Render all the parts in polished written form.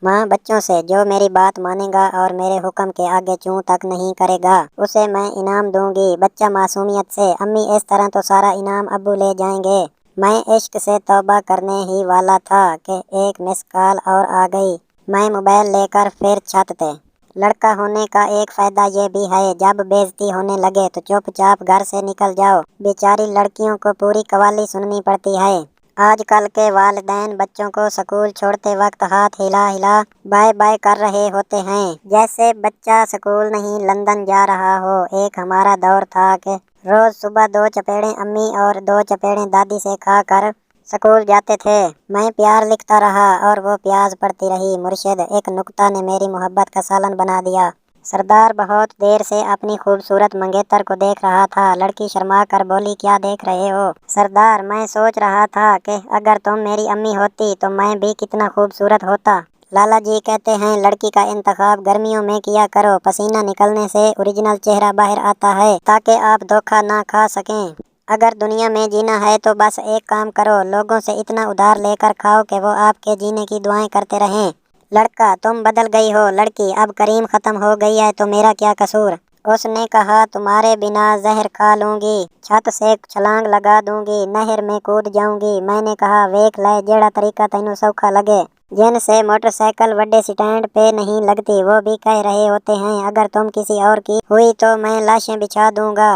माँ बच्चों से जो मेरी बात मानेगा और मेरे हुक्म के आगे चूं तक नहीं करेगा उसे मैं इनाम दूंगी। बच्चा मासूमियत से, अम्मी इस तरह तो सारा इनाम अब्बू ले जाएंगे। मैं इश्क से तौबा करने ही वाला था कि एक मिस कॉल और आ गई। मैं मोबाइल लेकर फिर छत पे। लड़का होने का एक फायदा ये भी है, जब बेइज्जती होने लगे तो चुपचाप घर से निकल जाओ। बेचारी लड़कियों को पूरी कवाली सुननी पड़ती है। आजकल के वालिदैन बच्चों को स्कूल छोड़ते वक्त हाथ हिला हिला बाय बाय कर रहे होते हैं, जैसे बच्चा स्कूल नहीं लंदन जा रहा हो। एक हमारा दौर था कि रोज सुबह 2 चपेड़े अम्मी और 2 चपेड़े दादी से खा कर स्कूल जाते थे। मैं प्यार लिखता रहा और वो प्याज पड़ती रही। मुर्शिद, एक नुक्ता ने मेरी मोहब्बत का सालन बना दिया। सरदार बहुत देर से अपनी खूबसूरत मंगेतर को देख रहा था। लड़की शर्मा कर बोली, क्या देख रहे हो? सरदार, मैं सोच रहा था कि अगर तुम मेरी अम्मी होती तो मैं भी कितना खूबसूरत होता। लाला जी कहते हैं लड़की का इंतखाब गर्मियों में किया करो, पसीना निकलने से ओरिजिनल चेहरा बाहर आता है, ताकि आप धोखा ना खा सकें। अगर दुनिया में जीना है तो बस एक काम करो, लोगों से इतना उधार लेकर खाओ कि वो आपके जीने की दुआएं करते रहें। लड़का, तुम बदल गई हो। लड़की, अब करीम खत्म हो गई है तो मेरा क्या कसूर? उसने कहा, तुम्हारे बिना जहर खा लूंगी, छत से छलांग लगा दूंगी, नहर में कूद जाऊंगी। मैंने कहा, वेख ले जेड़ा तरीका तैनू सौखा लगे। जिनसे मोटरसाइकिल बड़े स्टैंड पे नहीं लगती वो भी कह रहे होते हैं अगर तुम किसी और की हुई तो मैं लाशें बिछा दूंगा।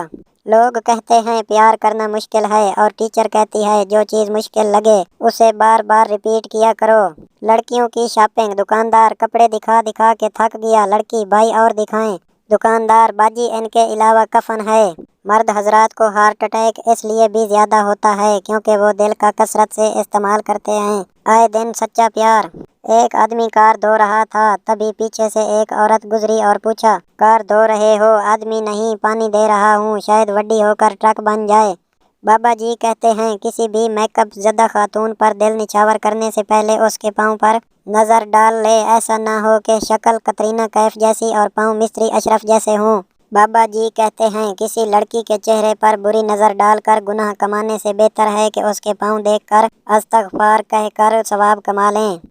लोग कहते हैं प्यार करना मुश्किल है और टीचर कहती है जो चीज मुश्किल लगे उसे बार बार रिपीट किया करो। लड़कियों की शॉपिंग। दुकानदार कपड़े दिखा दिखा के थक गया। लड़की, भाई और दिखाएं। दुकानदार, बाजी इनके अलावा कफन है। मर्द हजरात को हार्ट अटैक इसलिए भी ज्यादा होता है क्योंकि वो दिल का कसरत से इस्तेमाल करते हैं। आए दिन सच्चा प्यार। एक आदमी कार धो रहा था, तभी पीछे से एक औरत गुजरी और पूछा, कार धो रहे हो? आदमी, नहीं, पानी दे रहा हूँ, शायद वड्डी होकर ट्रक बन जाए। बाबा जी कहते हैं किसी भी मेकअप ज़दा खातून पर दिल निछावर करने से पहले उसके पाँव पर नज़र डाल ले, ऐसा ना हो कि शक्ल कतरीना कैफ जैसी और पाँव मिस्त्री अशरफ जैसे हों। बाबा जी कहते हैं किसी लड़की के चेहरे पर बुरी नज़र डालकर गुनाह कमाने से बेहतर है कि उसके पाँव देखकर अस्तगफार कहकर सवाब कमा लें।